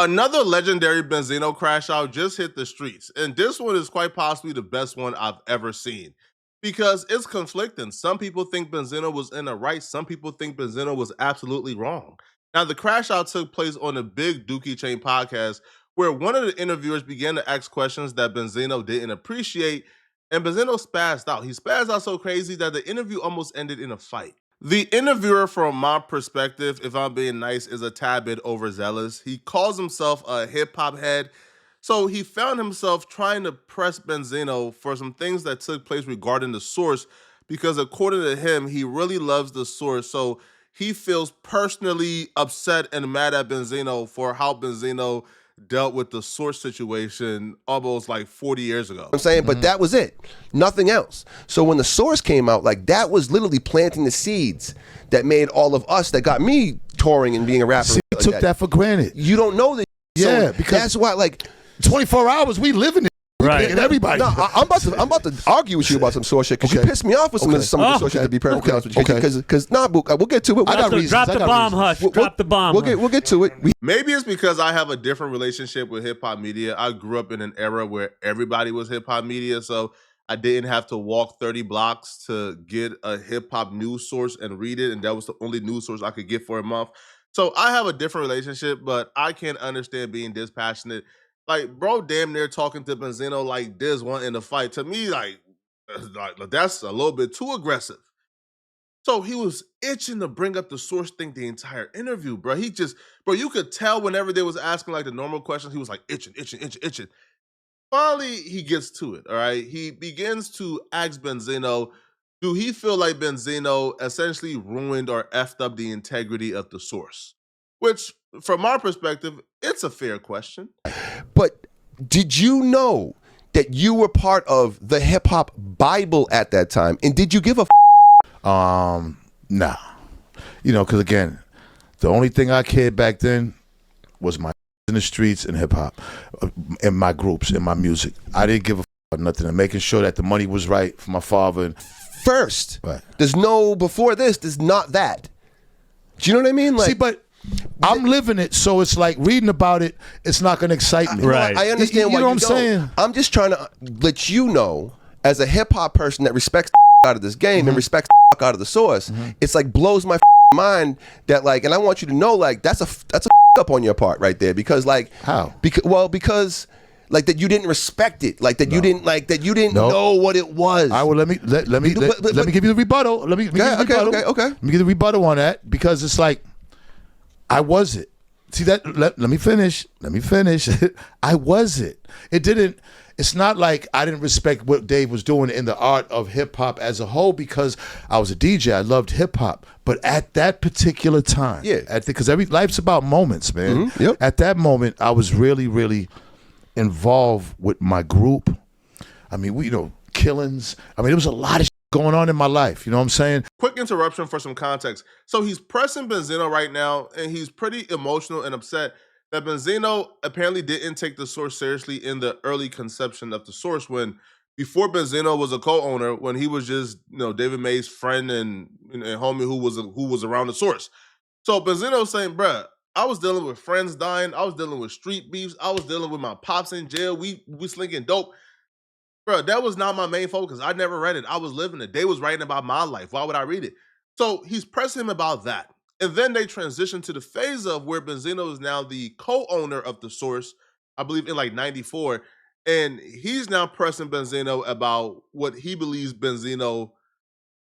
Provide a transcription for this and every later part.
Another legendary Benzino crash out just hit the streets, and this one is quite possibly the best one I've ever seen because it's conflicting. Some people think Benzino was in the right, some people think Benzino was absolutely wrong. Now, the crash out took place on a big Dookie Chain podcast where one of the interviewers began to ask questions that Benzino didn't appreciate, and Benzino spazzed out. He spazzed out so crazy that the interview almost ended in a fight. The interviewer, from my perspective, if I'm being nice, is a tad bit overzealous. He calls himself a hip hop head. So he found himself trying to press Benzino for some things that took place regarding the source, because according to him, he really loves the source. So he feels personally upset and mad at Benzino for how Benzino dealt with the source situation almost like 40 years ago. I'm saying, but that was it. Nothing else. So when the source came out, like that was literally planting the seeds that made all of us, that got me touring and being a rapper. See, we took that for granted. You don't know that. Yeah, so because that's why, like, 24 hours we live in it. Right. And everybody. No, I'm about to argue with you about some source shit because you pissed me off with some of the source shit, to be perfectly honest with you. Because Book, we'll get to it. I got reasons. Drop the bomb, Hush. Drop the bomb. We'll get to it. Maybe it's because I have a different relationship with hip hop media. I grew up in an era where everybody was hip hop media, so I didn't have to walk 30 blocks to get a hip hop news source and read it, and that was the only news source I could get for a month. So I have a different relationship, but I can't understand being dispassionate. Like, bro, damn near talking to Benzino like this one in the fight. To me, like that's a little bit too aggressive. So he was itching to bring up the source thing the entire interview, bro. You could tell whenever they was asking like the normal questions, he was like itching. Finally, he gets to it, all right? He begins to ask Benzino, do he feel like Benzino essentially ruined or effed up the integrity of the source? Which, from our perspective, it's a fair question. But did you know that you were part of the hip hop Bible at that time? And did you give a Nah. You know, because again, the only thing I cared back then was my in the streets and hip hop, in my groups, in my music. I didn't give a nothing, and making sure that the money was right for my father. First, right. There's no before this. There's not that. Do you know what I mean? Like, see, but I'm living it, so it's like reading about it. It's not going to excite me. Right. I understand you why know what you I'm don't. saying. I'm just trying to let you know, as a hip hop person that respects out of this game and respects out of the source, it's like blows my mind that like, and I want you to know like that's a up on your part right there, because like how? Because like that you didn't respect it, like that you didn't know what it was. I will let me give you the rebuttal. Let me give you the rebuttal. Okay. Let me give the rebuttal on that, because it's like I was it. See that? Let me finish. I was it. It didn't. It's not like I didn't respect what Dave was doing in the art of hip hop as a whole, because I was a DJ. I loved hip hop, but at that particular time, because life's about moments, man. Yep. At that moment, I was really, really involved with my group. I mean, killings. I mean, there was a lot of going on in my life. You know what I'm saying? Quick interruption for some context. So he's pressing Benzino right now, and he's pretty emotional and upset that Benzino apparently didn't take the source seriously in the early conception of the source, when before Benzino was a co-owner, when he was just David May's friend and homie who was around the source. So Benzino's saying, bruh, I was dealing with friends dying, I was dealing with street beefs, I was dealing with my pops in jail, we slinging dope. Bro, that was not my main focus. I never read it. I was living it. They was writing about my life. Why would I read it? So he's pressing him about that. And then they transition to the phase of where Benzino is now the co-owner of the source, I believe in like 94. And he's now pressing Benzino about what he believes Benzino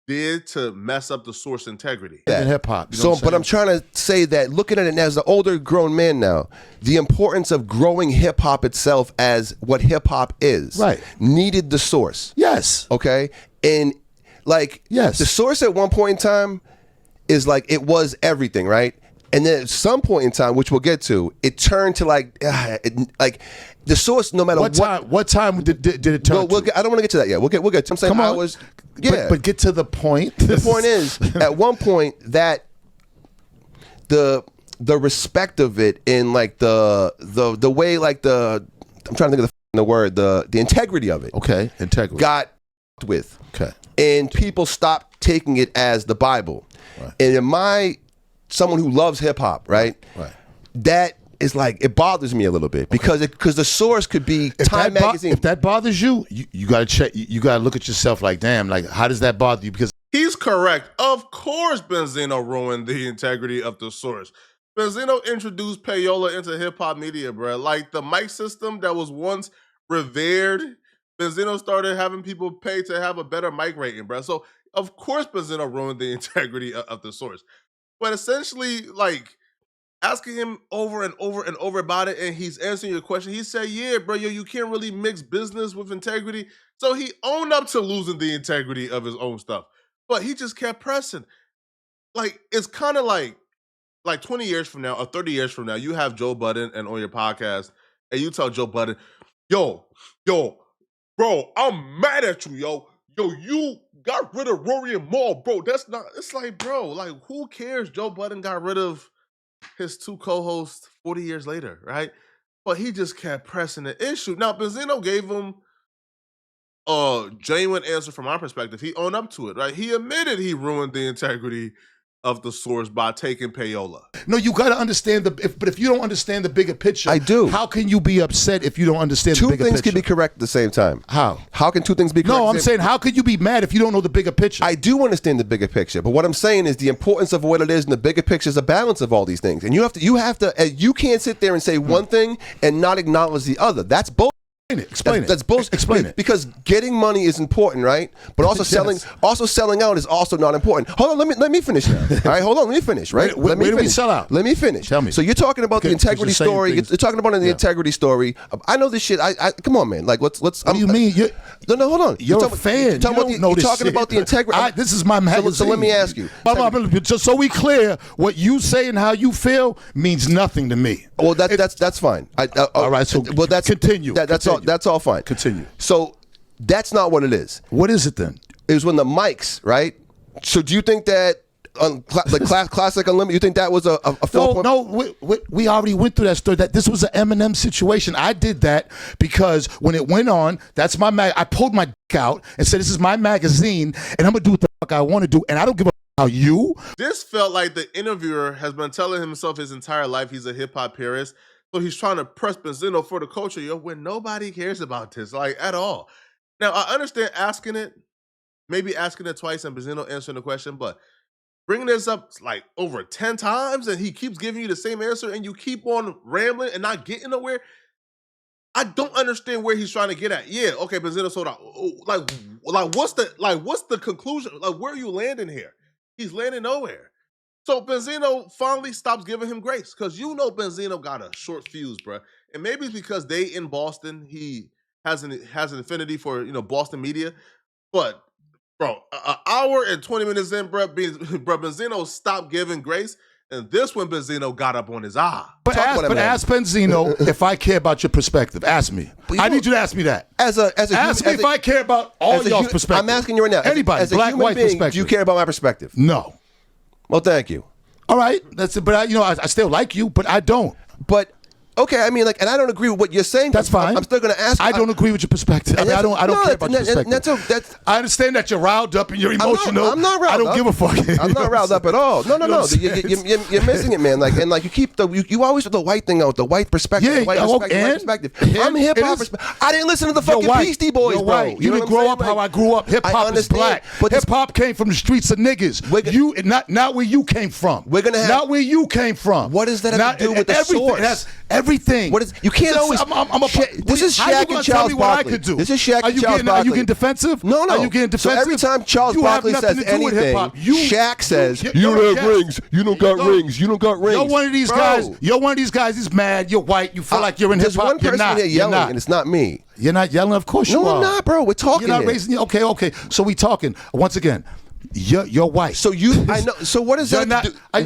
did to mess up the source integrity. In hip hop. But I'm trying to say that looking at it as an older grown man now, the importance of growing hip hop itself as what hip hop is, needed the source. Yes. Okay. And like, yes, the source at one point in time is like, it was everything, right? And then at some point in time, which we'll get to, it turned to like the source, no matter what time did it turn to? I don't want to get to that yet. We'll get to. I'm saying Come on. But get to the point. The point is, at one point, that the respect of it in like the way, like I'm trying to think of the word, the integrity of it. Okay, integrity. Got with. Okay. And people stopped taking it as the Bible. Right. And someone who loves hip hop, right? Right. That is like, it bothers me a little bit because the source could be Time Magazine. If that bothers you, you got to check. You got to look at yourself like, damn, like how does that bother you? Because he's correct. Of course, Benzino ruined the integrity of the source. Benzino introduced payola into hip hop media, bro. Like the mic system that was once revered, Benzino started having people pay to have a better mic rating, bro. So of course, Benzino ruined the integrity of the source. But essentially, like asking him over and over and over about it, and he's answering your question. He said, "Yeah, bro, you can't really mix business with integrity." So he owned up to losing the integrity of his own stuff, but he just kept pressing. Like it's kind of like 20 years from now or 30 years from now, you have Joe Budden and on your podcast, and you tell Joe Budden, yo, bro, I'm mad at you, yo. You got rid of Rory and Maul, bro. That's not, it's like, bro, like who cares? Joe Budden got rid of his two co-hosts 40 years later, right? But he just kept pressing the issue. Now, Benzino gave him a genuine answer from our perspective. He owned up to it, right? He admitted he ruined the integrity of the source by taking payola. No, you got to understand but if you don't understand the bigger picture, I do. How can you be upset if you don't understand the bigger picture? Two things can be correct at the same time. How? How can two things be correct? No, I'm saying how could you be mad if you don't know the bigger picture? I do understand the bigger picture, but what I'm saying is the importance of what it is in the bigger picture is a balance of all these things. And you can't sit there and say one thing and not acknowledge the other. That's both. Explain it. That's bullshit. Explain it. Because getting money is important, right? But also selling out is also not important. Hold on, let me finish now. All right, hold on, let me finish. Right? Where do we sell out? Let me finish. Tell me. So you're talking about the integrity story. You're talking about the integrity story. I know this shit. I come on, man. Like, let's. What do you mean? No, hold on. You're a fan. You're talking about the integrity. This is my magazine. So let me ask you. Just so we clear, what you say and how you feel means nothing to me. Well, that's fine. All right. So continue. That's all fine. Continue. So that's not what it is. What is it then? It was when the mics, right? So do you think that the Classic Unlimited, you think that was a 4 No, we already went through that story. That this was an Eminem situation. I did that because when it went on, that's my I pulled my dick out and said, this is my magazine, and I'm going to do what the fuck I want to do, and I don't give a how you. This felt like the interviewer has been telling himself his entire life he's a hip-hop purist. So he's trying to press Benzino for the culture, when nobody cares about this, like, at all. Now, I understand maybe asking it twice and Benzino answering the question, but bringing this up, like, over 10 times and he keeps giving you the same answer and you keep on rambling and not getting nowhere, I don't understand where he's trying to get at. Yeah, okay, Benzino sold out. Like, what's the conclusion? Like, where are you landing here? He's landing nowhere. So Benzino finally stops giving him grace because Benzino got a short fuse, bro. And maybe it's because they in Boston, he has an affinity for Boston media. But bro, an hour and 20 minutes in, bro, Benzino stopped giving grace, and this when Benzino got up on his eye. But ask Benzino if I care about your perspective. Ask me. I need you to ask me that. Ask me if I care about all y'all's perspective. I'm asking you right now. Anybody, as a black, human white being, perspective. do you care about my perspective? No. Well, thank you. All right, that's it. But I still like you, but I don't. But okay, I mean, and I don't agree with what you're saying. That's fine. I'm still going to ask. I don't agree with your perspective. I don't care about your perspective. I understand that you're riled up and you're emotional. I'm not riled up. I don't give a fuck. I'm not riled up at all. No. You're missing it, man. Like, and like you keep you always put the white thing out, the white perspective. Yeah, the white perspective. I'm hip hop. I didn't listen to the fucking Beastie Boys, bro. You didn't grow up how I grew up. Hip hop is black. But hip hop came from the streets of niggas. Not where you came from. Not where you came from. What does that have to do with the source? That's everything. What is? You can't always. This is Shaq and Charles Barkley. This is Shaq and Charles Barkley. Are you getting defensive? No. Are you getting defensive? So every time Charles Barkley says anything, Shaq says, "You don't have rings. You don't got rings. You don't got rings." You're one of these guys. You're one of these guys. He's mad. You're white. You feel like you're in hip hop. There's one person here yelling, and it's not me. You're not yelling. Of course you are. No, I'm not, bro. We're talking. You're not raising. Okay. So we talking once again. You're white. So I know. So what is that? I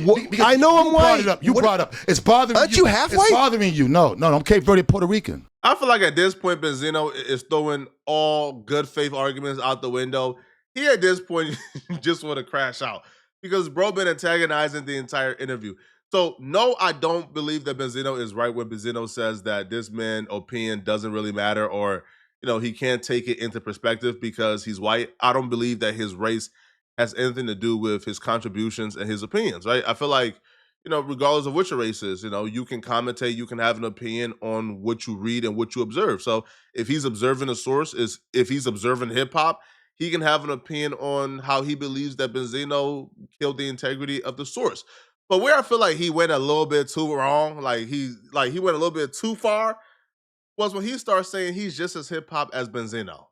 know I'm white. You brought it up. It's bothering you. Aren't you half white? It's bothering you. No. I'm Cape Verde, Puerto Rican. I feel like at this point, Benzino is throwing all good faith arguments out the window. He at this point just want to crash out because bro been antagonizing the entire interview. So no, I don't believe that Benzino is right when Benzino says that this man's opinion doesn't really matter or he can't take it into perspective because he's white. I don't believe that his race has anything to do with his contributions and his opinions, right? I feel like regardless of what your race is, you can commentate, you can have an opinion on what you read and what you observe. So if he's observing a source, if he's observing hip hop, he can have an opinion on how he believes that Benzino killed the integrity of the source. But where I feel like he went a little bit too wrong, like he went a little bit too far, was when he started saying he's just as hip hop as Benzino.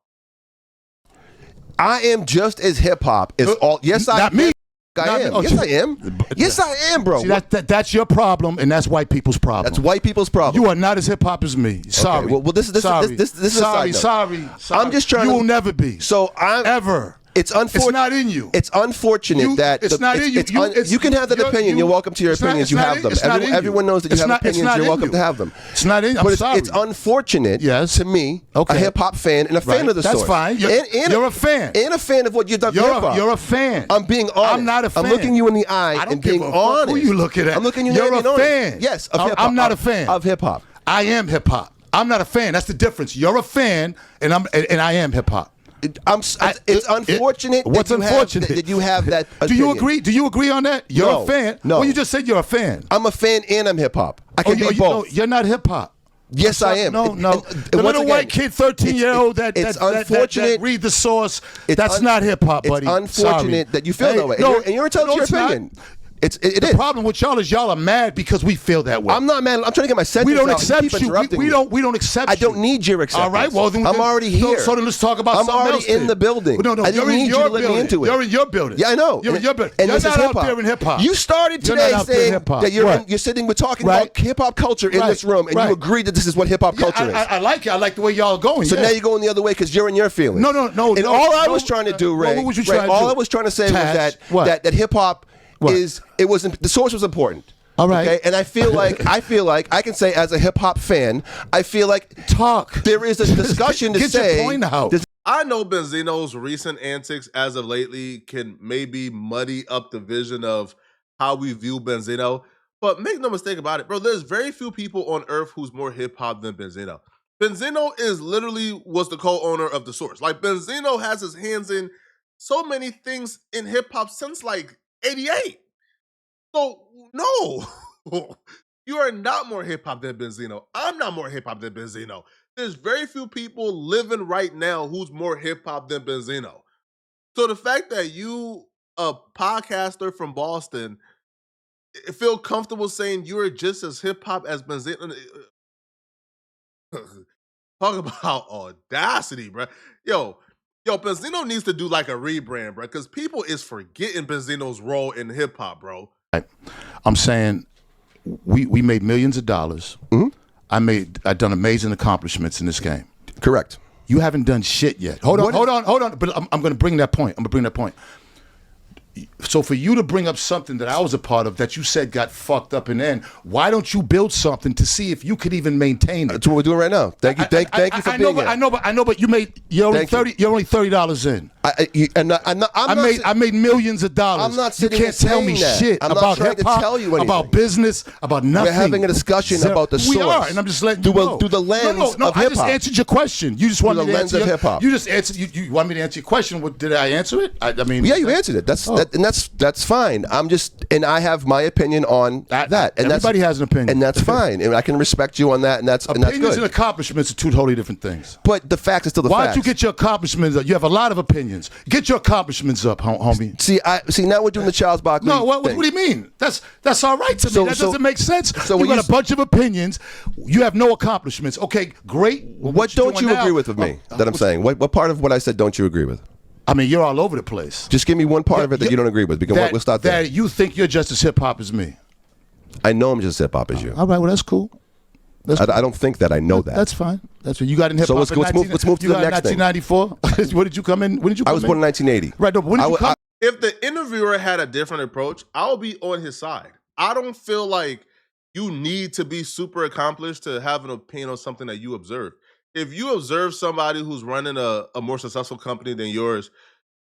I am just as hip hop as all. Yes, I not me. I am. Oh, yes, I am. Yes, I am, bro. See, that's your problem, and that's white people's problem. That's white people's problem. You are not as hip hop as me. Sorry. Okay, well, this is a side note. Sorry. I'm just trying. You will never be. So I'm ever. It's unfortunate. It's not in you. It's unfortunate that it's not in you. You can have that opinion. You're welcome to your opinions. You have them. Everyone knows that you have opinions. You're welcome to have them. It's not in you. But I'm sorry. it's unfortunate to me, a hip hop fan and a fan of the source. That's fine. You're a fan. And a fan of what you've done for hip hop. You're a fan. I'm being honest. I'm not a fan. I'm looking you in the eye and being honest. Who you looking at? I'm looking you in You're the eye. a fan. Yes, of hip hop. I'm not a fan of hip hop. I am hip hop. I'm not a fan. That's the difference. You're a fan, and I am hip hop. It's unfortunate. What's unfortunate that you have that. Do you agree? Do you agree on that? You're a fan. No. Well, you just said you're a fan. I'm a fan and I'm hip hop. I can be both. No, you're not hip hop. Yes, I am. No. The little white kid, 13-year-old that read the source. That's not hip hop, buddy. It's unfortunate that you feel that way. And you're entitled to your opinion. The problem with y'all is y'all are mad because we feel that way. I'm not mad. I'm trying to get my sentence out. We don't out. accept You you. We don't accept you. I don't need your acceptance. All right. Well, then I'm already here. So then let's talk about something else. I'm already in the building. No. I didn't need you to let me into it. You're in your building. Yeah, I know. You're in your building. And you're this not is out there in hip hop. You started today saying that you're sitting, we're talking about hip hop culture in this room, and you agreed that this is what hip hop culture is. I like it. I like the way y'all are going. So now you're going the other way because you're in your feelings. No. And all I was trying to do, Ray, all I was trying to say was that hip hop the source was important. All right. Okay? And I feel like I can say as a hip hop fan, I feel like there is a discussion to get say. Your point out. I know Benzino's recent antics as of lately can maybe muddy up the vision of how we view Benzino, but make no mistake about it, bro. There's very few people on earth who's more hip hop than Benzino. Benzino was the co-owner of the source. Like Benzino has his hands in so many things in hip hop since like 88. So no, you are not more hip hop than Benzino. I'm not more hip hop than Benzino. There's very few people living right now who's more hip hop than Benzino. So the fact that you, a podcaster from Boston, feel comfortable saying you're just as hip hop as Benzino, talk about audacity, bro. Yo, Benzino needs to do like a rebrand, bro, because people is forgetting Benzino's role in hip hop, bro. I'm saying we made millions of dollars. Mm-hmm. I've done amazing accomplishments in this game. Correct. You haven't done shit yet. Hold on. But I'm going to bring that point. So for you to bring up something that I was a part of that you said got fucked up in the end, why don't you build something to see if you could even maintain it? That's what we're doing right now. Thank you for being here. I know, but you're only $30 in. I made millions of dollars. I'm not You can't tell me shit about hip hop, about business, about nothing. We're having a discussion about the source. We are, and I'm just letting you know. Through the lens of hip hop. I just answered your question. You just want me to answer hip hop. You just answered. You want me to answer your question? Did I answer it? I mean, yeah, you answered it. That's fine. I have my opinion on that. And everybody has an opinion, and that's fine. And I can respect you on that. And that's opinions good. And accomplishments are two totally different things. But the facts are still the facts. Why don't you get your accomplishments up? You have a lot of opinions. Get your accomplishments up, homie. See. Now we're doing the Charles Barkley. No, what do you mean? That's all right to me. That doesn't make sense. So you got a bunch of opinions. You have no accomplishments. Okay, great. What don't you agree with me? That I'm saying. What part of what I said don't you agree with? I mean, you're all over the place. Just give me one part of it that you don't agree with. Because we'll start there. That you think you're just as hip hop as me. I know I'm just hip hop as you. All right, well that's cool. I don't think that I know that. That's fine. That's what you got in hip hop. So let's move to the next thing. 1994. When did you come in? When did you come in? I was born in 1980. Right. No, but when did you come? If the interviewer had a different approach, I'll be on his side. I don't feel like you need to be super accomplished to have an opinion on something that you observe. If you observe somebody who's running a more successful company than yours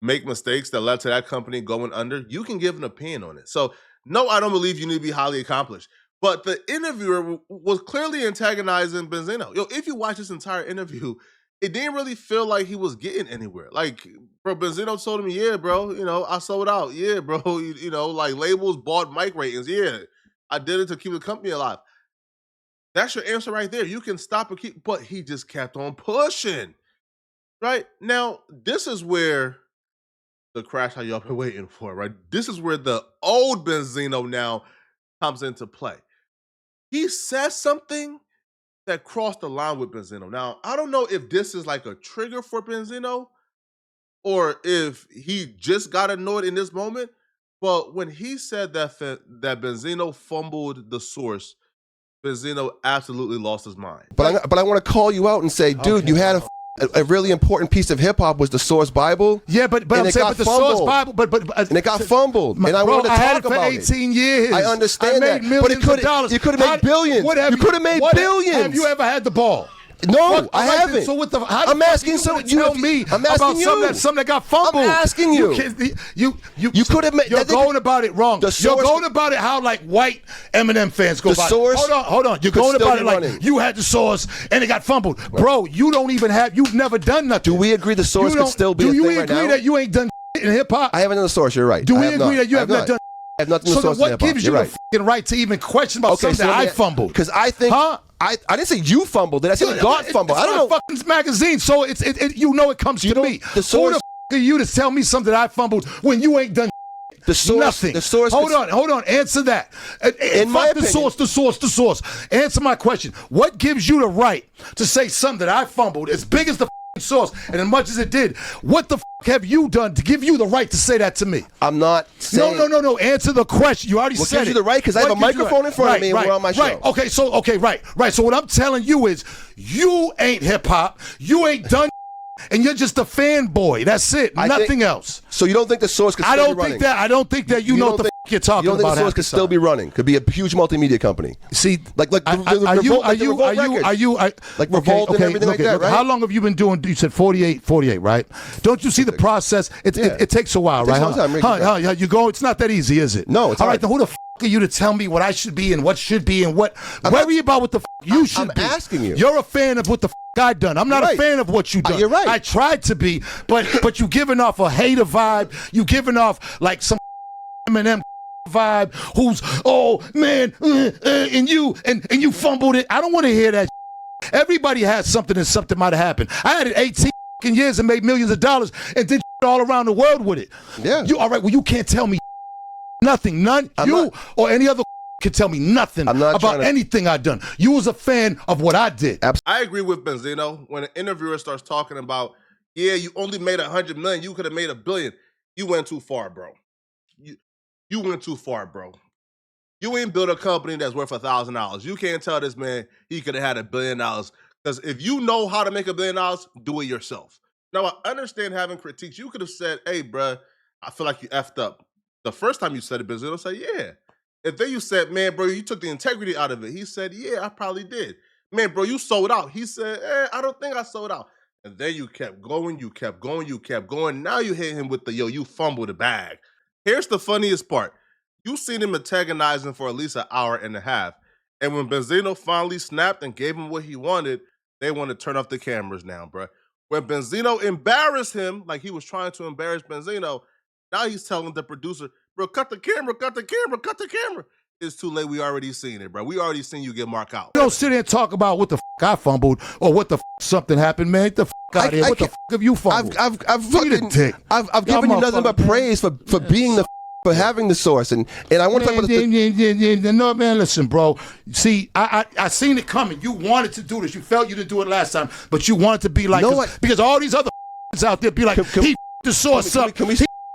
make mistakes that led to that company going under, you can give an opinion on it. So, no, I don't believe you need to be highly accomplished. But the interviewer was clearly antagonizing Benzino. If you watch this entire interview, it didn't really feel like he was getting anywhere. Like, bro, Benzino told him, yeah, bro, I sold out. Yeah, bro, like labels bought mic ratings. Yeah. I did it to keep the company alive. That's your answer right there. You can stop and keep, but he just kept on pushing. Right? Now, this is where the crash how y'all been waiting for, right? This is where the old Benzino now comes into play. He says something that crossed the line with Benzino. Now, I don't know if this is like a trigger for Benzino or if he just got annoyed in this moment, but when he said that Benzino fumbled the source, Benzino absolutely lost his mind. But I want to call you out and say, dude, Okay. you had a really important piece of hip hop was the source Bible. Yeah, but I'm it saying, got but the fumbled. source Bible, but And it got fumbled. And I bro, wanted to I had talk it for about 18 years. I understand I that. made But millions of dollars. you could have made billions. You could have made billions. Have you ever had the ball? No, I haven't. So what the? I'm asking so you tell me I'm about asking you. something that got fumbled. I'm asking you. You could have made. You're going about it wrong. You're going about it how like white Eminem fans go about source it. Hold on. You're could going still about be it like running. you had the source and it got fumbled, bro. You don't even have. You've never done nothing. Do we agree the source You could don't- still be Do a you thing right agree now? that you ain't done in hip hop? I haven't done the source. You're right. Do I we have agree not. that you I have not done? I have nothing to So source then in what hip-hop. gives you You're the right. fucking right to even question about something that I fumbled? Because I think I didn't say you fumbled. Did I say God fumbled? I don't know. Fucking magazine, so it it comes to me. The source. Who the are you to tell me something that I fumbled when you ain't done The source. nothing? The source. Hold on. Answer that. In my the source. Answer my question. What gives you the right to say something that I fumbled as big as the source and as much as it did? What the have you done to give you the right to say that to me? I'm not saying. No. Answer the question. You already What said gives it. you the right? Because I have a What gives you the microphone in front of me and right, we're on my show. Right. Okay. So what I'm telling you is, you ain't hip hop. You ain't done. And you're just a fanboy. That's it. Nothing else. So you don't think the source could still be running? I don't think that you know what the you're talking You don't think about. the source could still be running? Could be a huge multimedia company. See, like Revolt Records. Like Revolt and everything like that, right? How long have you been doing? You said 48, right? Don't you see the process? It takes a while, right? Takes a long time, You go. It's not that easy, is it? No, it's all hard. right. Then who the are you to tell me what I should be and what should be and what? Worry about what the you should be. I'm asking you. You're a fan of what the I done. I'm not a fan of what you done. You're right. I tried to be, but you giving off a hater vibe. You giving off like some Eminem vibe. Who's man, and you fumbled it. I don't want to hear that. Everybody has something and something might have happened. I had it 18 years and made millions of dollars and did all around the world with it. Yeah. You all right? Well, you can't tell me nothing. None. Or any other can tell me nothing about anything I done. You was a fan of what I did. I agree with Benzino. When an interviewer starts talking about, yeah, you only made 100 million, you could have made $1 billion. You went too far, bro. You went too far, bro. You ain't built a company that's worth $1,000. You can't tell this man he could have had $1 billion. Because if you know how to make $1 billion, do it yourself. Now, I understand having critiques. You could have said, hey, bro, I feel like you effed up. The first time you said it, Benzino said, yeah. If then you said, man, bro, you took the integrity out of it. He said, yeah, I probably did. Man, bro, you sold out. He said, I don't think I sold out. And then you kept going, you kept going. Now you hit him with the, you fumbled the bag. Here's the funniest part. You seen him antagonizing for at least an hour and a half. And when Benzino finally snapped and gave him what he wanted, they want to turn off the cameras now, bro. When Benzino embarrassed him, like he was trying to embarrass Benzino, now he's telling the producer, bro, cut the camera. It's too late. We already seen it, bro. We already seen you get marked out. You don't sit there and talk about what the I fumbled or what the something happened, man. Get the out of here. What the have you fumbled? I've given you nothing but praise for being for having the source, and I want to talk about no, man, listen, bro. See, I seen it coming. You wanted to do this. You felt you didn't do it last time, but you wanted to be like, because all these other out there be like, he the source up.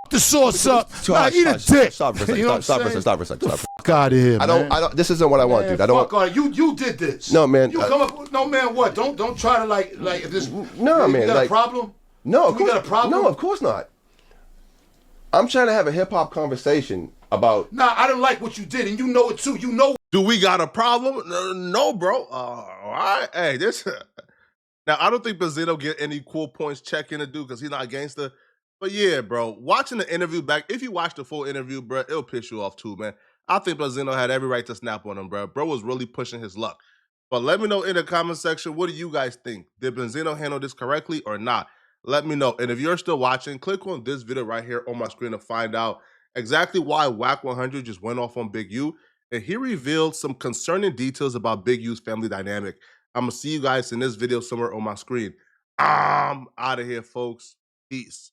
The source up. Eat a dick. Stop for a second. Stop. Fuck out of here, man. I don't. This isn't what I want, dude. I don't. Fuck you did this. No, man. You come up with, no, man. What? Don't try to like if this. No, man. You got like, a problem? No, of course. You got a problem? No, of course not. I'm trying to have a hip hop conversation about. Nah, I don't like what you did, and you know it too. You know. Do we got a problem? No, bro. All right. Hey, this. Now, I don't think Benzino get any cool points check-in to do because he's not a gangster. But yeah, bro, watching the interview back, if you watch the full interview, bro, it'll piss you off too, man. I think Benzino had every right to snap on him, bro. Bro was really pushing his luck. But let me know in the comment section, what do you guys think? Did Benzino handle this correctly or not? Let me know. And if you're still watching, click on this video right here on my screen to find out exactly why Whack 100 just went off on Big U and he revealed some concerning details about Big U's family dynamic. I'm gonna see you guys in this video somewhere on my screen. I'm out of here, folks. Peace.